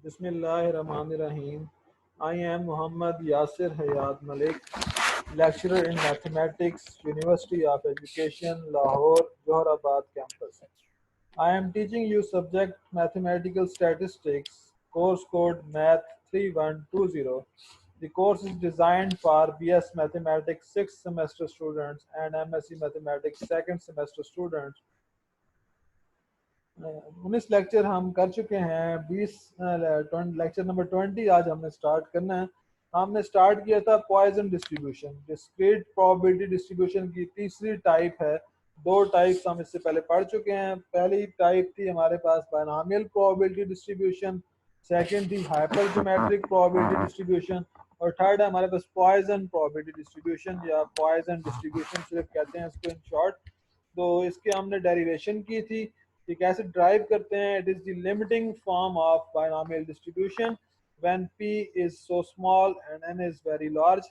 Bismillahirrahmanirrahim. I am Muhammad Yasir Hayat Malik, lecturer in mathematics, University of Education, Lahore, Johorabad campus. I am teaching you subject mathematical statistics, course code Math 3120. The course is designed for BS Mathematics 6th semester students and MSc Mathematics 2nd semester students. 19 lecture हम कर चुके हैं। 20 lecture number 20 आज हमने start करना है। हमने start किया था Poisson distribution, discrete probability distribution की तीसरी टाइप है। दो टाइप्स हम इससे पहले पढ़ चुके हैं। पहली टाइप थी हमारे पास बायनॉमियल प्रोबेबिलिटी डिस्ट्रीब्यूशन, सेकंड थी हाइपरजोमेट्रिक प्रोबेबिलिटी डिस्ट्रीब्यूशन और थर्ड है हमारे पास पॉइजन प्रोबेबिलिटी डिस्ट्रीब्यूशन या पॉइजन डिस्ट्रीब्यूशन सिर्फ कहते हैं इसको इन शॉर्ट। तो इसके हमने डेरिवेशन की थी कि कैसे ड्राइव करते हैं। It is the limiting form of binomial distribution when p is so small and n is very large.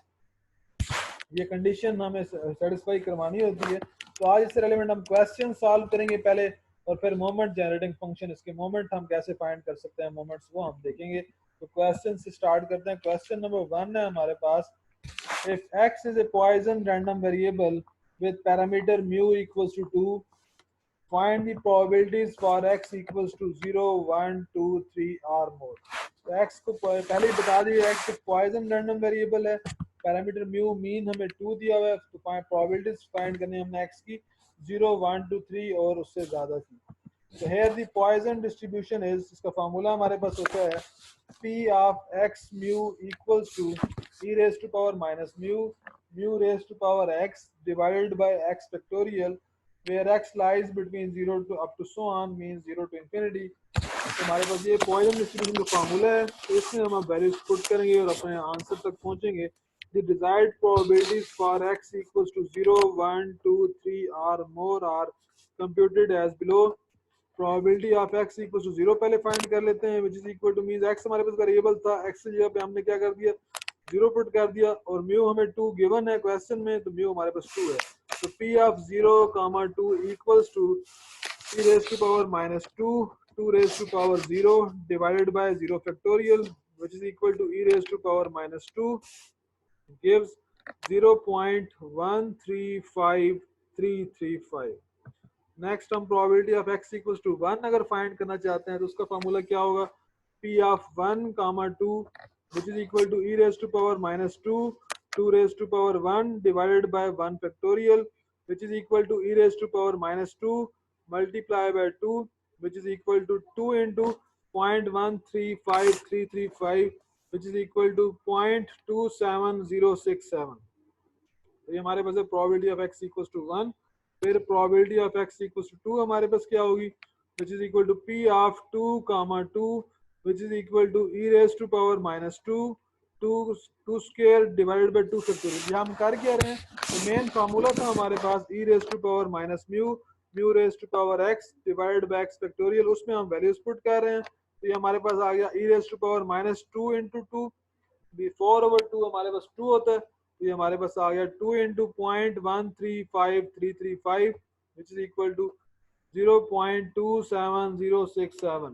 ये कंडीशन हमें सेटिस्फाई करवानी होती है। तो आज इससे रिलेवेंट हम क्वेश्चन सॉल्व करेंगे पहले और फिर मोमेंट जनरेटिंग फंक्शन, इसके मोमेंट हम कैसे फाइंड कर सकते हैं, मोमेंट्स वो हम देखेंगे। तो क्वेश्चन से स्टार्ट करते हैं। क्वेश्चन नंबर 1 है हमारे पास, if x is a Poisson random variable with parameter mu equals to 2, find the probabilities for x equals to 0, 1, 2, 3 or more। तो x को पहले ही बता दिए, x एक पॉइजन रैंडम वेरिएबल है, पैरामीटर म्यू मीन हमें 2 दिया हुआ है, तो प्रोबेबिलिटीज फाइंड करनी है हमने x की 0, 1, 2, 3 और उससे ज़्यादा की। तो here the Poisson distribution is, इसका फार्मूला हमारे पास होता है p of x mu equals to e raised to power minus mu, mu raised to power x divided by x factorial, where x lies between 0 to up to so on means 0 to infinity। तो हमारे पास ये Poisson distribution का formula है। तो इसमें हम values put करेंगे और अपने आंसर तक पहुंचेंगे। The desired probabilities for x equals to 0, 1, 2, 3 or more are computed as below। probability of x equals to 0 पहले फाइंड कर लेते हैं, which is equal to means x हमारे पास वेरिएबल था, x की जगह पे हमने क्या कर दिया 0 पुट कर दिया और म्यू हमें 2 गिवन है क्वेश्चन में, तो म्यू हमारे पास 2 है। तो p of 0, 2 equals to e raised to power minus 2, 2 raised to power 0 divided by 0 factorial, which is equal to e raised to power minus 2 gives 0.135335। Next हम probability of x equals to 1 अगर find करना चाहते हैं तो उसका formula क्या होगा, p of 1, 2 which is equal to e raised to power minus 2, 2 raised to power 1 divided by 1 factorial, which is equal to e raised to power minus 2 multiply by 2, which is equal to 2 into 0.135335, which is equal to 0.27067। तो ये हमारे पास है probability of x equals to 1। फिर probability of x equals to 2 हमारे पास क्या होगी, which is equal to p of 2, 2 which is equal to e raised to power minus 2, 2 square divided by 2 factorial। ये हम कर क्या रहे हैं, तो मेन फार्मूला था हमारे पास e raised to power minus mu, mu raised to power x divided by x factorial, उसमें हम वैल्यूज पुट कर रहे हैं। तो ये हमारे पास आ गया e raised to power minus 2 into 2, 4/2 हमारे पास 2 होता है, तो ये हमारे पास आ गया 2 into 0.135335 which is equal to 0.27067।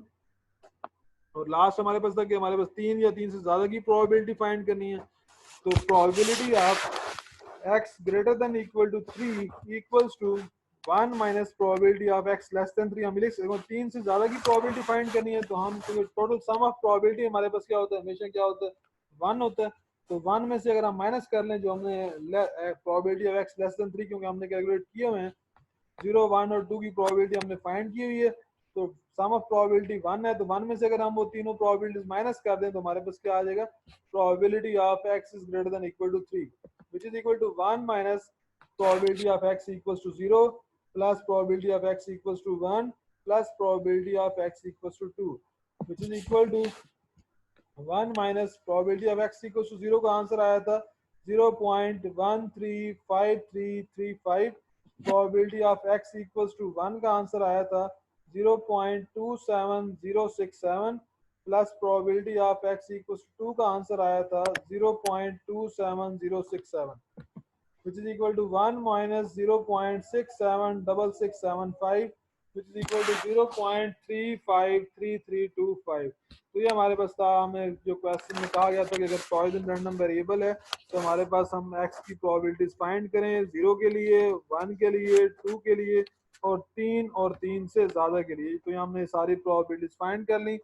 और लास्ट हमारे पास था कि हमारे पास 3 या 3 से ज्यादा की प्रोबेबिलिटी फाइंड करनी है। तो probability of x greater than equal to 3 equals to 1 minus probability of x less than 3। हम लिख सकते हैं 3 से ज्यादा की प्रोबेबिलिटी फाइंड करनी है, तो हम टोटल सम ऑफ प्रोबेबिलिटी हमारे पास क्या होता है, हमेशा क्या होता है 1 होता है। तो 1 में से अगर हम माइनस कर लें जो हमने probability of x less than 3, क्योंकि हमने कैलकुलेट किए हुए हैं 0, 1 और 2 की प्रोबेबिलिटी हमने फाइंड की हुई है, तो सम ऑफ प्रोबेबिलिटी 1 है। तो 1 में से अगर हम वो तीनों प्रोबेबिलिटीज माइनस कर दें तो हमारे पास क्या आ जाएगा, probability of x is greater than equal to 3 which is equal to 1 minus probability of x equals to 0 plus probability of x equals to 1 plus probability of x equals to 2, which is equal to 1 minus probability of x equals to 0 का answer आया था 0.135335, probability of x equals to 1 का answer आया था 0.27067 plus probability of x equals to 2 का answer आया था 0.27067, which is equal to 1 minus 0.676675 which is equal to 0.353325। तो ये हमारे पास था, हमें जो क्वेश्चन में कहा गया था कि अगर पॉइजन रैंडम वेरिएबल है तो हमारे पास हम एक्स की प्रोबेबिलिटीज फाइंड करें, 0 के लिए, 1 के लिए, 2 के लिए और 3 से ज़्यादा के लिए। तो यहाँ हमने सारी प्रोबेबिलिटीज फाइंड कर ली।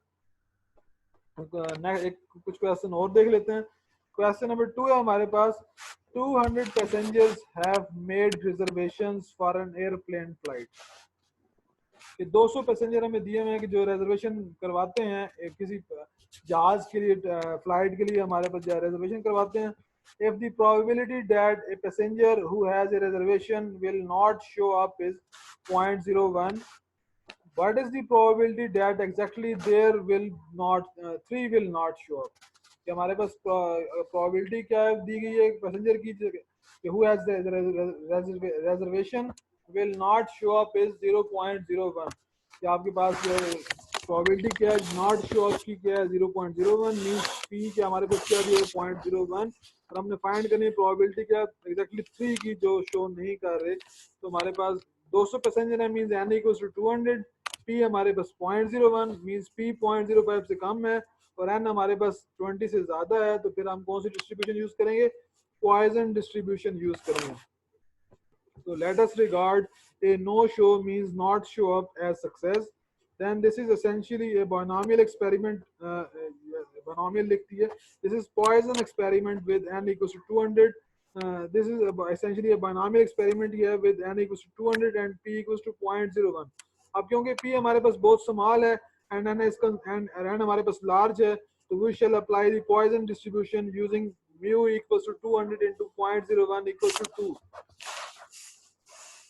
एक कुछ क्वेश्चन और देख लेते हैं। क्वेश्चन नंबर 2 है हमारे पास, 200 passengers have made reservations for an airplane flight। कि 200 पैसेंजर हमें दिए हुए हैं कि जो रिजर्वेशन करवाते हैं किसी जहाज के लिए, फ्लाइट के लिए हमारे पास रिजर्वेशन करवाते हैं। if the probability that a passenger who has a reservation will not show up is 0.01, what is the probability that exactly there will not 3 will not show up। कि हमारे पास प्रोबेबिलिटी क्या है दी गई है पैसेंजर की कि who has the reservation will not show up is 0.01। कि आपके पास प्रोबेबिलिटी क्या है नॉट शो अप की, क्या है 0.01 मींस पी के हमारे पास क्या दिया है 0.01, और हमने फाइंड करनी है प्रोबेबिलिटी क्या एग्जैक्टली 3 की जो शो नहीं कर रहे। तो हमारे पास 200 पैसेंजर है means n equals to 200, P हमारे पास 0.01 मींस पी 0.05 से कम है और n हमारे पास 20 से ज्यादा है। तो फिर हम कौन सी डिस्ट्रीब्यूशन यूज करेंगे, पॉइजन डिस्ट्रीब्यूशन यूज करेंगे। So let us regard a no-show means not show up as success. Then this is essentially a binomial experiment. Binomial लिखती है. This is Poisson experiment with n equals to 200. This is essentially a binomial experiment here with n equals to 200 and p equals to 0.01. अब क्योंकि p हमारे पास बहुत small है and n हमारे पास large है, तो we shall apply the Poisson distribution using mu equals to 200 into 0.01 equals to 2।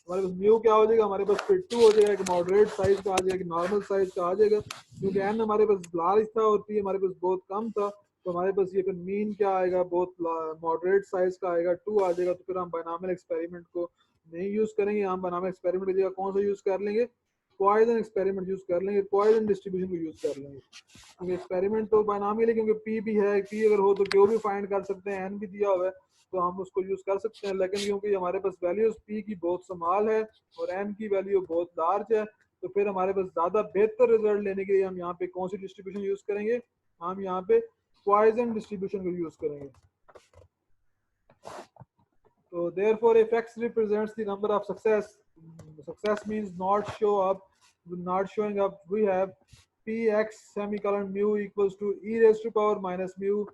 हमारे पास म्यू क्या हो जाएगा, हमारे पास फिर 2 हो जाएगा, एक मॉडरेट साइज का आ जाएगा, नॉर्मल साइज का आ जाएगा। क्योंकि एन हमारे पास लार्ज था और पी हमारे पास बहुत कम था, तो हमारे पास ये फिर मीन क्या आएगा, बहुत मॉडरेट साइज का आएगा, 2 आ जाएगा। तो फिर हम बायनॉमियल एक्सपेरिमेंट को नहीं यूज करेंगे, हम बायनॉमियल एक्सपेरिमेंट की जगह कौन सा यूज कर लेंगे, पॉइजन एक्सपेरिमेंट यूज कर लेंगे, पॉइजन डिस्ट्रीब्यूशन को यूज कर लेंगे। क्योंकि एक्सपेरिमेंट तो बायनॉमियल है, क्योंकि पी भी है, पी अगर हो तो क्यू भी फाइंड कर सकते हैं, एन भी दिया हुआ है तो हम उसको यूज कर सकते हैं। लेकिन क्योंकि हमारे पास वैल्यूज पी की बहुत समाल है और एन की वैल्यू बहुत लार्ज है, तो फिर हमारे पास ज्यादा बेहतर रिजल्ट लेने के लिए हम यहाँ पे कौन सी डिस्ट्रीब्यूशन यूज करेंगे, हम यहाँ पे पॉइजन डिस्ट्रीब्यूशन को यूज करेंगे। So therefore, if x represents the number of success means not show up, not showing up, we have px semicolon mu equals to e raised to power minus mu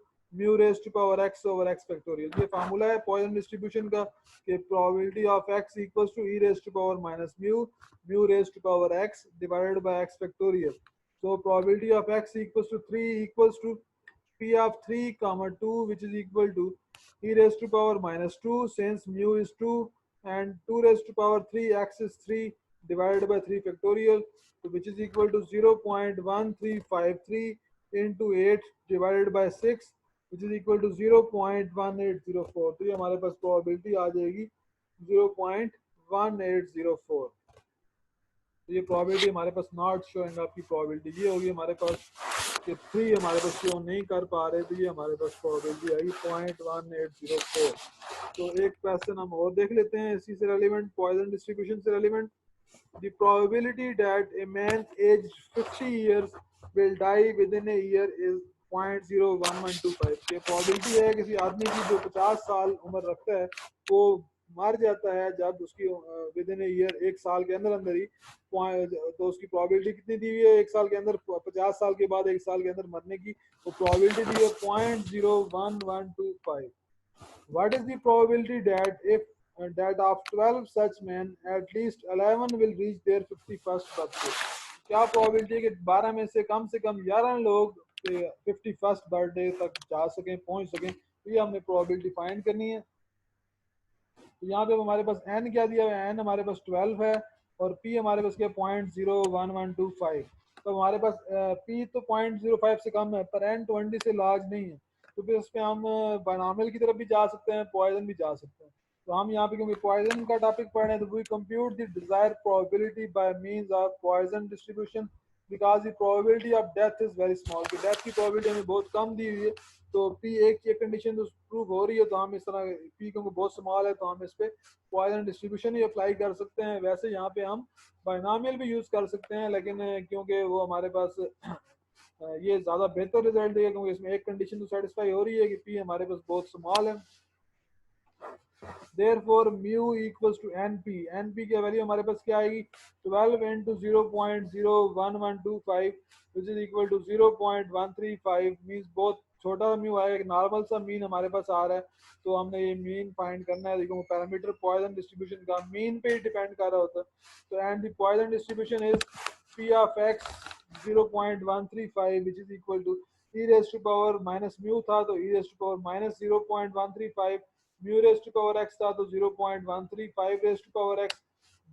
raised to power x over x factorial। ये formula है Poisson distribution का कि probability of x equals to e raised to power minus mu raised to power x divided by x factorial। So probability of x equals to 3 equals to p of 3 comma 2 which is equal to e raised to power minus 2 since mu is 2 and 2 raised to power 3 x is 3 divided by 3 factorial, so which is equal to 0.1353 into 8 divided by 6 which is equal to 0.1804। तो ये हमारे पास probability आ जाएगी 0.1804। तो ये probability हमारे पास not showing आपकी probability ये होगी हमारे पास कि 3 हमारे पास शो नहीं कर पा रहे, तो ये हमारे पास प्रोबेबिलिटी आई 0.1804। तो एक क्वेश्चन हम और देख लेते हैं इसी से रेलिवेंट, पॉइजन डिस्ट्रीब्यूशन से relevant. The probability that a man age 50 years will die within a year is 0.01125। ये प्रोबेबिलिटी है किसी आदमी की जो 50 साल उम्र रखता है वो मर जाता है जब उसकी विद इन ईयर, एक साल के अंदर अंदर ही, तो उसकी प्रोबेबिलिटी कितनी दी हुई है एक साल के अंदर, 50 साल के बाद एक साल के अंदर मरने की, वो प्रोबेबिलिटी दी है 0.01125। What is the probability that if that of 12 such men at least 11 will reach their 51st birthday। क्या प्रोबेबिलिटी है कि 12 में से कम 11 लोग 51st बर्थडे तक जा सकें, पहुंच सकें। तो ये हमने प्रोबेबिलिटी फाइंड करनी है। तो यहाँ पे हमारे पास n क्या दिया हुआ है, n हमारे पास 12 है और p हमारे पास क्या 0.01125। तो हमारे पास p तो 0.05 से कम है पर n 20 से लार्ज नहीं है, तो फिर उस पर हम बायनॉमियल की तरफ भी जा सकते हैं, पॉइजन भी जा सकते हैं। तो हम यहाँ पे क्योंकि पॉइजन का टॉपिक पढ़ रहे हैं तो we compute the desire probability by means of Poisson distribution. Because the probability of death is very small, कि डेथ की प्रोबेबिलिटी हमें बहुत कम दी हुई है। तो पी एक ये कंडीशन तो प्रूव हो रही है, तो हम इस तरह पी क्योंकि बहुत स्मॉल है तो हम इस पे पॉइजन डिस्ट्रीब्यूशन ही अप्लाई कर सकते हैं। वैसे यहाँ पे हम बाइनोमियल भी यूज कर सकते हैं, लेकिन क्योंकि वो हमारे पास ये ज्यादा बेहतर रिजल्ट देगा, क्योंकि इसमें एक कंडीशन तो सेटिस्फाई हो रही है कि पी हमारे पास बहुत स्मॉल है। Therefore, mu equals to NP. NP की वैल्यू हमारे पास क्या आएगी? 12 into 0.01125 which is equal to 0.135 means बहुत छोटा म्यू आएगा। एक नॉर्मल सा मीन हमारे पास आ रहा है, तो हमने ये मीन फाइंड करना है। देखो पैरामीटर पॉइजन डिस्ट्रीब्यूशन का मीन पे ही डिपेंड कर रहा होता है। तो and the Poisson distribution is P of x 0.135 which is equal to e raised to power minus mu था तो e raised to power minus 0.135, mu raise to power x था तो 0.135 raise to power x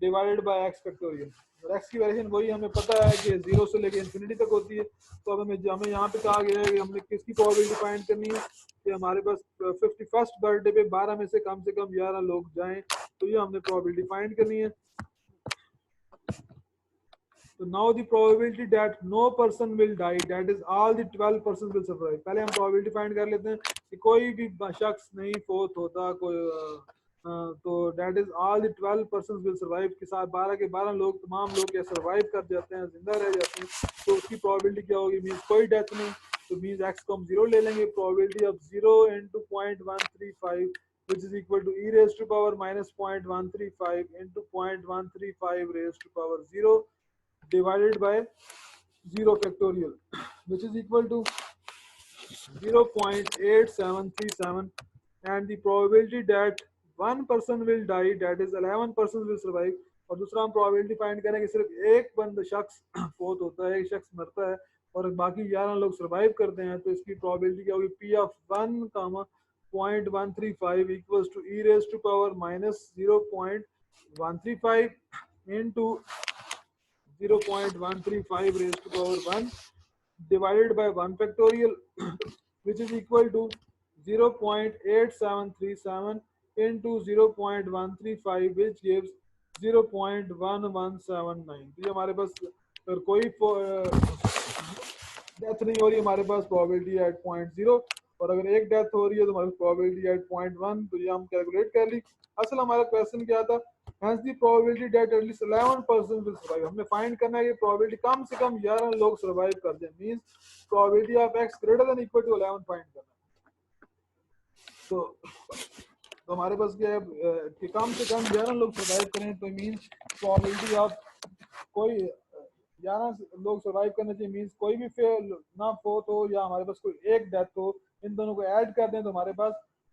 divided by x factorial. और x की value वही हमें पता है कि 0 से लेकर इंफिनिटी तक होती है। तो अब हमें यहाँ पे कहा गया है कि हमने किसकी प्रोबेबिलिटी फाइंड करनी है कि हमारे पास 51st बर्थडे पे 12 में से कम 11 लोग जाएं, तो ये हमने प्रोबेबिलिटी फाइंड करनी है। So now the probability that no person will die, that is all the 12 persons will survive. पहले हम probability find कर लेते हैं कि कोई भी शख्स नहीं फोत होता, कोई तो that is all the 12 persons will survive के साथ 12 के 12 लोग तमाम लोग क्या survive कर जाते हैं, जिंदा रह जाते हैं। तो उसकी probability क्या होगी? मीन्स कोई डेथ नहीं, तो मीन्स x को हम 0 ले लेंगे। probability of 0 into 0.135 which is equal to e raised to power minus 0.135 into 0.135 raised to power 0 divided by 0 factorial which is equal to 0.8737, and the probability that one person will die, that is 11 persons will survive। और दूसरा हम probability find करें कि सिर्फ एक बंद शख्स फोत होता है, एक शख्स मरता है और बाकी 11 लोग सर्वाइव करते हैं, तो इसकी probability क्या होगी? P of 1, 0.135 equals to e raised to power minus 0.135 into 0.135 raised to power 1 divided by 1 factorial which is equal to 0.8737 into 0.135 which gives 0.1179। तो ये हमारे पास अगर कोई डेथ नहीं हो रही, हमारे पास प्रोबेबिलिटी एट 0.0, और अगर एक डेथ हो रही है तो हमारे पास प्रोबेबिलिटी एट 0.1। तो ये हम कैलकुलेट कर ली। असल हमारा क्वेश्चन क्या था? Hence the probability that at least 11% will survive। हमने फाइंड करना है कि प्रोबेबिलिटी कम से कम 11 लोग सर्वाइव कर दें, means probability of x greater than equal to 11 find करना है। तो हमारे पास क्या है कि कम से कम 11 लोग सर्वाइव करें, तो मींस प्रोबेबिलिटी ऑफ कोई 11 लोग सर्वाइव करने चाहिए, मींस कोई भी फेल ना फोत हो या हमारे पास कोई एक डेथ हो, इन दोनों को ऐड कर दें तो हमारे पास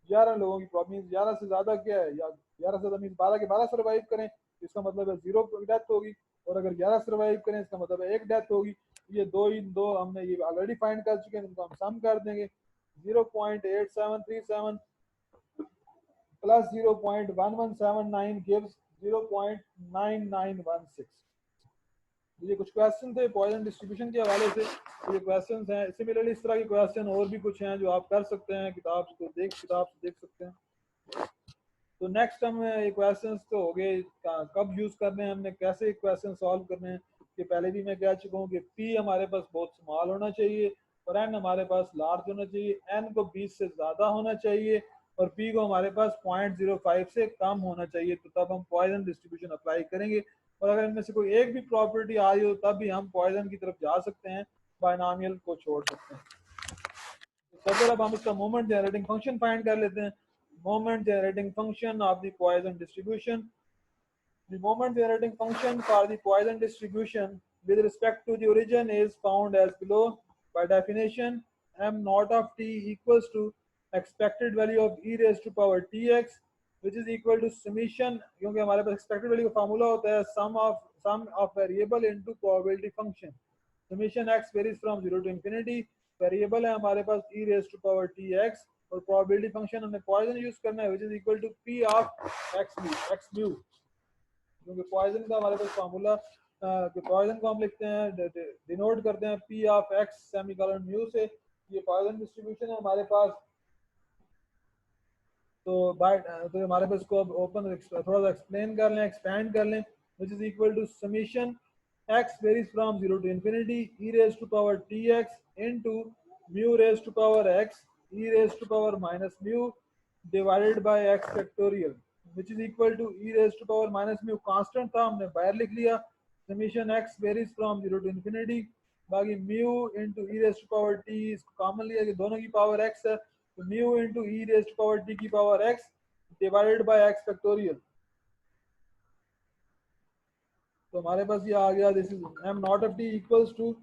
11 लोगों की प्रॉब्लम। 11 से ज्यादा क्या है, या 11 से ज्यादा मींस 12 के 12 सर्वाइव करें, इसका मतलब है 0 डेथ होगी, और अगर 11 सर्वाइव करें इसका मतलब है 1 डेथ होगी। ये दो हमने ये ऑलरेडी फाइंड कर चुके हैं, इनको हम सम कर देंगे। 0.8737 plus 0.1179 gives 0.9916। ये कुछ क्वेश्चन थे पॉइजन डिस्ट्रीब्यूशन के हवाले से, ये क्वेश्चन हैं। सिमिलरली इस तरह के क्वेश्चन और भी कुछ हैं जो आप कर सकते हैं, किताब से देख सकते हैं। तो नेक्स्ट हम ये क्वेश्चन तो हो गए कब यूज करने हैं, हमने कैसे क्वेश्चन सॉल्व करने हैं, कि पहले भी मैं कह चुका हूँ कि पी हमारे पास बहुत स्मॉल होना चाहिए और एन हमारे पास लार्ज होना चाहिए। एन को 20 से ज्यादा होना चाहिए और पी को हमारे पास 0.05 से कम होना चाहिए, तो तब हम पॉइजन डिस्ट्रीब्यूशन अप्लाई करेंगे। और अगर इनमें से कोई एक भी प्रॉपर्टी आ रही हो तब भी हम पॉइजन की तरफ जा सकते हैं, बाइनोमियल को छोड़ सकते हैं। फर्दर अब हम इसका मोमेंट जनरेटिंग फंक्शन फाइंड कर लेते हैं। moment generating function of the Poisson distribution. The moment generating function for the Poisson distribution with respect to the origin is found as below. By definition, m naught of t equals to expected value of e raised to power tx which is equal to summation, क्योंकि हमारे पास expected value का formula होता है sum of variable into probability function। summation x varies from 0 to infinity। Variable है हमारे पास e raised to power tx और probability function हमने poison use करना है, which is equal to p of x mu, क्योंकि poison का हमारे पास formula कि पॉइजन को हम लिखते हैं डिनोट करते हैं p of x semicolon mu से। ये पॉइजन डिस्ट्रीब्यूशन है हमारे पास। तो हमारे पास को अब ओपन थोड़ा सा एक्सप्लेन कर लें, एक्सपैंड कर लें, which is equal to summation x varies from 0 to infinity e raised to power tx into mu raised to power x e raised to power minus mu divided by x factorial which is equal to e raised to power minus mu constant था हमने बाहर लिख लिया summation x varies from 0 to infinity बाकी mu into e raised power t इसको common लिया कि दोनों की पावर x है तो mu into e raised power t की power x divided by x factorial तो हमारे पास ये आ गया this is M naught of t equals to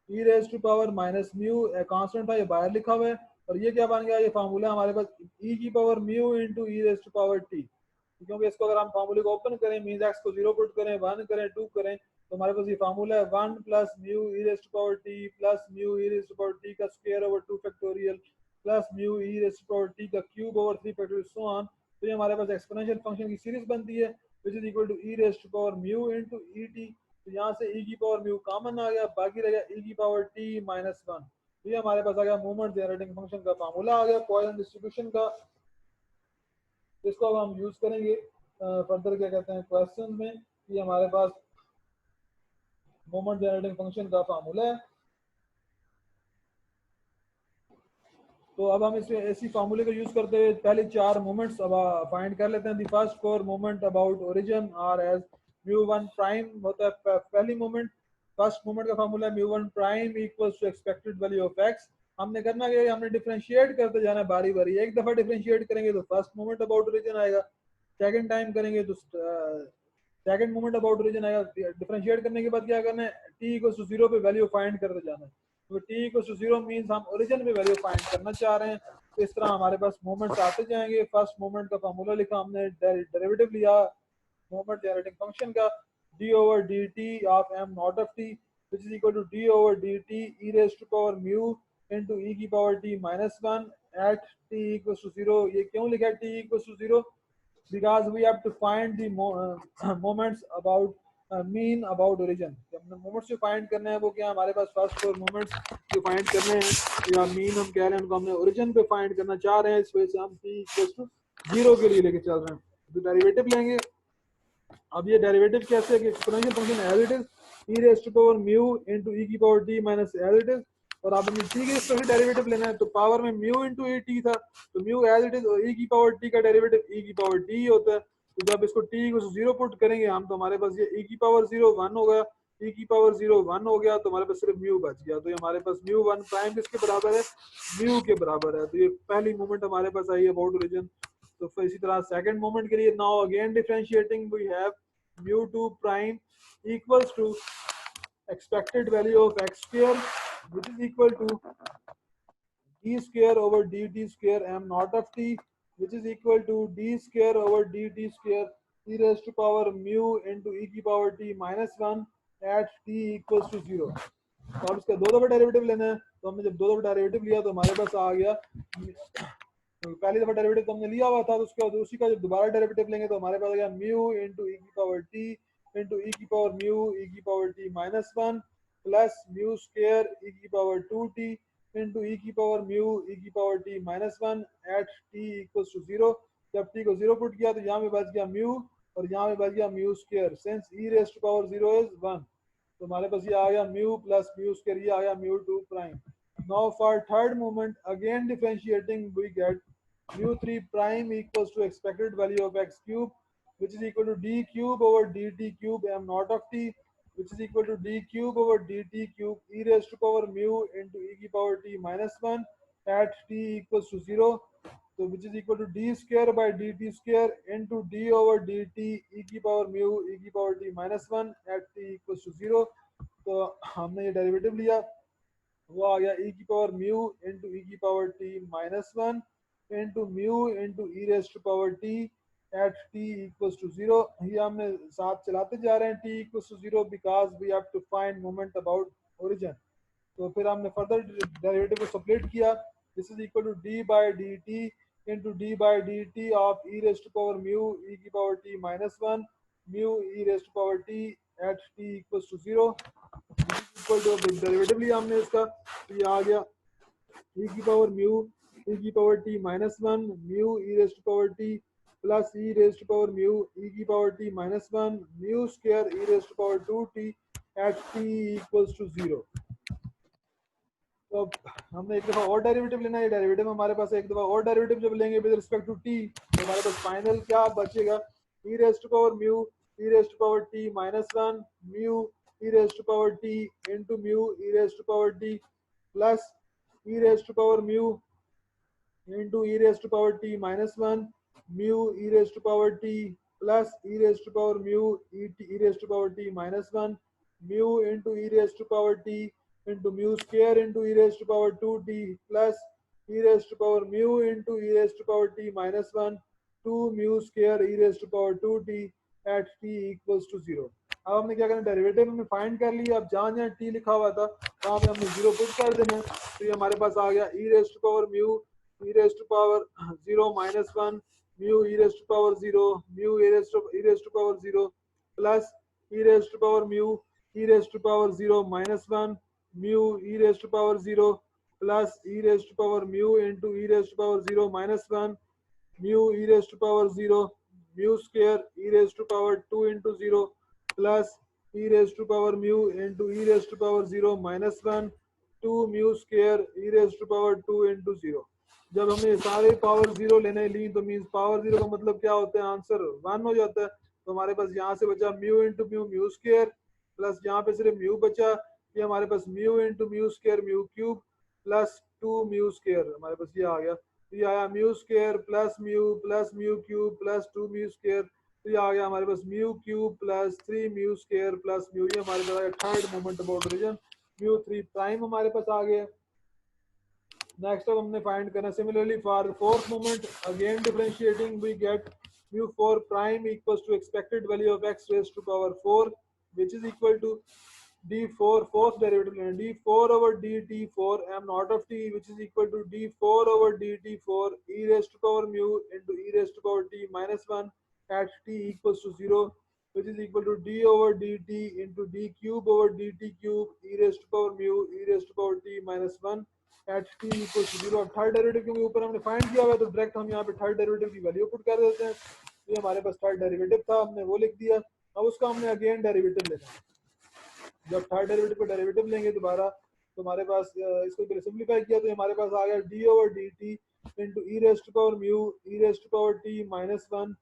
e raise to power minus mu constant था ये बाहर लिखा हुआ है और ये क्या बन गया ये फार्मूला हमारे पास ई की power mu into e raise to power t क्योंकि इसको अगर हम फार्मूले को ओपन करें मींस एक्स को 0 पुट करें 1 करें 2 करें तो हमारे पास ये फार्मूला है 1 plus mu e raise to power t plus mu e raise to power t का square over 2 factorial plus mu e raise to power t का cube over 3 factorial so on तो ये हमारे पास एक्सपोनेंशियल फंक्शन की series बनती है which is equal to e raised to power mu into et तो यहाँ से e की पावर म्यू कॉमन आ गया बाकी रह गया e की पावर t माइनस वन तो ये हमारे पास आ गया मोमेंट जनरेटिंग फंक्शन का फार्मूला आ गया पॉइसन डिस्ट्रीब्यूशन का जिसको अब हम यूज करेंगे फर्दर क्या कहते हैं क्वेश्चन में ये हमारे पास मोमेंट जनरेटिंग फंक्शन का फार्मूला है तो अब हम इसमें ऐसी फार्मूले को यूज करते हुए पहले चार मोमेंट्स अब फाइंड कर लेते हैं the first four moment about origin are as mu one prime होता है पहली मोमेंट फर्स्ट मोमेंट का फार्मूला है mu one prime equals to expected value of x हमने करना क्या हमने डिफरेंशिएट करते जाना बारी बारी एक दफा डिफरेंशिएट करेंगे तो फर्स्ट मोमेंट अबाउट ओरिजिन आएगा सेकंड टाइम करेंगे तो सेकंड मोमेंट अबाउट ओरिजिन आएगा डिफरेंशिएट करने के बाद क्या करना है टी इक्वल्स टू 0 पे वैल्यू फाइंड करते जाना है तो टी इक्वल्स टू 0 मींस हम ओरिजिन पे वैल्यू फाइंड करना चाह रहे हैं तो इस तरह हमारे पास मोमेंट्स आते जाएंगे फर्स्ट मोमेंट का फार्मूला लिखा हमने डेरिवेटिव लिया मोमेंट जनरेटिंग फंक्शन का d over dt of m not of t which is equal to d over dt e raised to power mu into e की power t minus 1 at t equals to 0 ये क्यों लिखा है t equals to 0 because we have to find the moments about mean about origin हमने moments जो find करने हैं वो क्या हमारे पास फर्स्ट फोर मोमेंट्स जो फाइंड करने हैं या मीन हम कह रहे हैं उनको हमने ओरिजिन पे फाइंड करना चाह रहे हैं इस वजह से हम t equals to 0 के लिए लेके चल रहे हैं तो डेरिवेटिव लेंगे अब ये डेरिवेटिव कैसे है exponential function as it is e raise to power mu into e की power t minus as it is और अब हमें t के इसका भी डेरिवेटिव लेना है तो पावर में म्यू इनटू e t था तो म्यू एज इट इज और e की पावर t का डेरिवेटिव e की पावर t होता है तो जब इसको t को 0 पुट करेंगे हम तो हमारे पास ये e की पावर 0 1 हो गया e की पावर 0 1 हो गया तो हमारे पास सिर्फ म्यू बच गया तो ये हमारे पास म्यू 1 प्राइम किसके बराबर है म्यू के बराबर है तो ये पहली मोमेंट हमारे पास आई है अबाउट ओरिजिन तो फिर इसी तरह सेकंड मोमेंट के लिए now again differentiating we have mu2 prime equals to expected value of x square which is equal to d square over dt square m naught of t which is equal to d square over dt square e raised to power mu into e की power t minus 1 at t equals to 0 तो अब इसका दो दफा derivative लेना है तो हमने जब दो दफा डेरिवेटिव लिया तो हमारे पास आ गया तो पहली दफा डेरिवेटिव तो हमने लिया हुआ था तो उसके बाद उसी का जब दोबारा डेरिवेटिव लेंगे तो हमारे पास आ गया म्यू इनटू ई की पावर टी इनटू ई की पावर म्यू ई की power t minus 1 plus mu square e की पावर 2t इनटू ई की पावर म्यू ई की power t minus 1 at t equals to 0 जब टी को 0 पुट किया तो यहाँ पे बच गया म्यू और यहाँ पे बच गया mu square since e raise to power 0 is 1 तो हमारे पास ये आ गया म्यू प्लस म्यू स्क्वायर ये आ गया mu 2 prime now for third moment again differentiating we get mu3 prime equals to expected value of x cube which is equal to d cube over dt cube m naught of t which is equal to d cube over dt cube e raised to power mu into e की power t minus 1 at t equals to 0 so which is equal to d square by dt square into d over dt e की power mu e की power t minus 1 at t equals to 0 तो हमने ये derivative लिया वो आ गया e की power mu into e की power t minus 1 into mu into e raise to power t at t equals to 0 ये हमने साथ चलाते जा रहे हैं t equals to 0 because we have to find moment about origin तो फिर हमने फर्दर डेरिवेटिव को सब्ट्रैक्ट किया this is equal to d by dt into d by dt of e raise to power mu e की power t minus 1 mu e raise to power t at t equals to 0 equal to derivative लिया हमने इसका तो ये आ गया e की power mu e की power t minus 1 mu e raise to power t plus e raise to power mu e की power t minus 1 mu square e raise to power 2t at t equals to 0। तो अब हमने एक दफ़ा और derivative लेना है, derivative हमारे पास एक दफ़ा और डेरिवेटिव जब लेंगे विद रिस्पेक्ट टू टी, तो हमारे पास फाइनल क्या बचेगा, e raise to power mu e raise to power t minus one mu e raise to power t into mu e raise to power t plus e raise to power mu into e raised to power t minus 1 mu e raised to power t plus e raised to power mu e raised to power t minus 1 mu into e raised to power t into mu square into e raised to power 2t plus e raised to power mu into e raised to power t minus 1 2 mu square e raised to power 2t at t equals to 0। अब हमने क्या करना, derivative हमने find कर लिया। अब जहाँ जहाँ टी लिखा हुआ था वहाँ पे हमने जीरो पुट कर देना है, तो ये हमारे पास आ गया e raised to power mu e raised to power 0 minus 1 mu e raised to power 0 mu e raised to power 0 plus e raised to power mu e raised to power 0 minus 1 mu e raised to power 0 plus e raised to power mu into e raised to power 0 minus 1 mu e raised to power 0 mu square e raised to power 2 into 0 plus e raised to power mu into e raised to power 0 minus 1 2 mu square e raised to power 2 into 0। जब हमने सारे power zero लेने ली तो means power zero का मतलब क्या होता है, आंसर वन हो जाता है। तो हमारे पास यहाँ से बचा mu into mu mu square plus यहाँ पे सिर्फ म्यू बचा, ये हमारे पास mu into mu square mu cube plus two mu square हमारे पास ये आ गया। तो ये आया mu square plus mu cube plus two mu square, तो ये आ गया हमारे पास mu cube plus three mu square plus mu, ये हमारे पास आया third moment about region mu three prime हमारे पास आ गया। नेक्स्ट अब हमने फाइंड करना, similarly for fourth moment again differentiating we get mu four prime equals to expected value of x raise to power four which is equal to d4 fourth derivative लेना d4 over dt4 m naught of t which is equal to d4 over dt4 e raised to power mu into e raised to power t minus 1 at t equals to 0 which is equal to d over dt into d cube over dt cube e raised to power mu e raised to power t minus 1 at t equals to 0। अब third derivative क्योंकि ऊपर हमने find किया हुआ है तो direct हम यहाँ पे थर्ड डेरिवेटिव की वैल्यू पुट कर देते हैं। ये हमारे पास थर्ड डेरिवेटिव था, हमने वो लिख दिया। अब उसका हमने अगेन डेरिवेटिव लेना है। जब थर्ड डेरिवेटिव को डेरिवेटिव लेंगे दोबारा तो हमारे पास इसको पहले सिंप्लीफाई किया तो हमारे पास आ गया d over d t into e raised power mu e raised power t minus one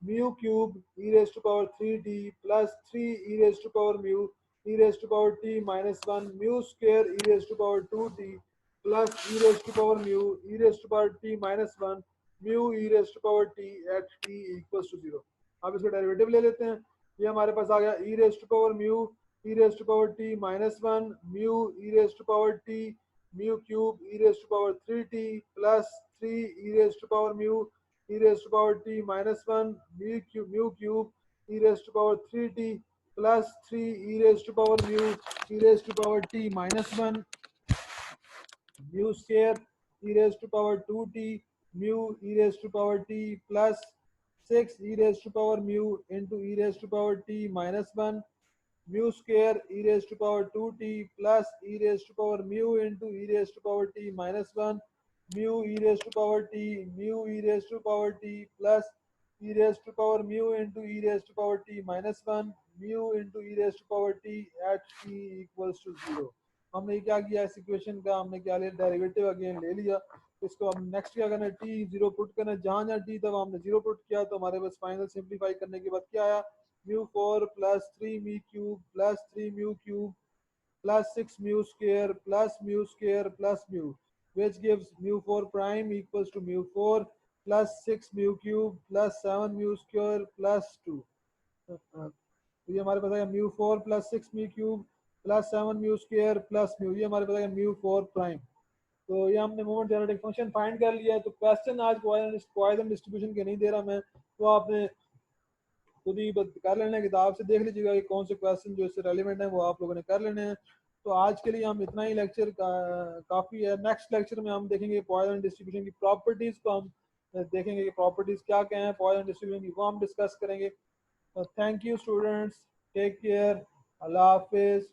mu cube e raised power three t plus three e raised power mu e raised power t minus one mu square e raised power two t plus e raised power mu e raised power t minus one mu e raised power t at t equals to 0। अब इसका derivative ले लेते हैं। ये हमारे पास आ गया e raised power mu e raised to power t minus 1 mu e raised to power t mu cube e raised to power 3t plus 3 e raised to power mu e raised to power t minus 1 mu cube e raised to power 3t plus 3 e raised to power mu e raised to power t minus 1 mu square e raised to power 2t mu e raised to power t plus 6 e raised to power mu into e raised to power t minus 1 mu square e raised to power 2t plus e raised to power mu into e raised to power t minus 1 mu e raised to power t mu e raised to power t plus e raised to power mu into e raised to power t minus 1 mu into e raised to power t at t equals to 0। हमने क्या किया इस equation का, हमने क्या लिया derivative again ले लिया। इसको हम नेक्स्ट क्या करना है टी जीरो पुट करना है, जहाँ जहाँ टी था हमने जीरो पुट किया तो हमारे पास फाइनल सिंप्लीफाई करने के बाद क्या आया mu 4 plus 3 mu cube plus 3 mu cube plus 6 mu square plus mu which gives mu 4 prime equals to mu 4 plus 6 mu cube plus 7 mu square plus 2। तो ये हमारे पास आएगा mu 4 plus 6 mu cube plus 7 mu square plus mu, ये हमारे पास आएगा mu 4 prime. तो ये हमने मोमेंट जेनरेटिंग फंक्शन फाइंड कर लिया है। तो क्वेश्चन आज पॉइजन डिस्ट्रीब्यूशन के नहीं दे रहा मैं, तो आपने खुद ही कर लेना है, किताब से देख लीजिएगा कि कौन से क्वेश्चन जो इससे रेलिवेंट है वो आप लोगों ने कर लेने हैं। तो आज के लिए हम इतना ही लेक्चर काफ़ी है। नेक्स्ट लेक्चर में हम देखेंगे पॉइजन डिस्ट्रीब्यूशन की प्रॉपर्टीज़ को, हम देखेंगे कि प्रॉपर्टीज़ क्या क्या हैं पॉइजन डिस्ट्रीब्यूशन की, वो हम डिस्कस करेंगे। Thank you students, take care, अल्लाह हाफिज़।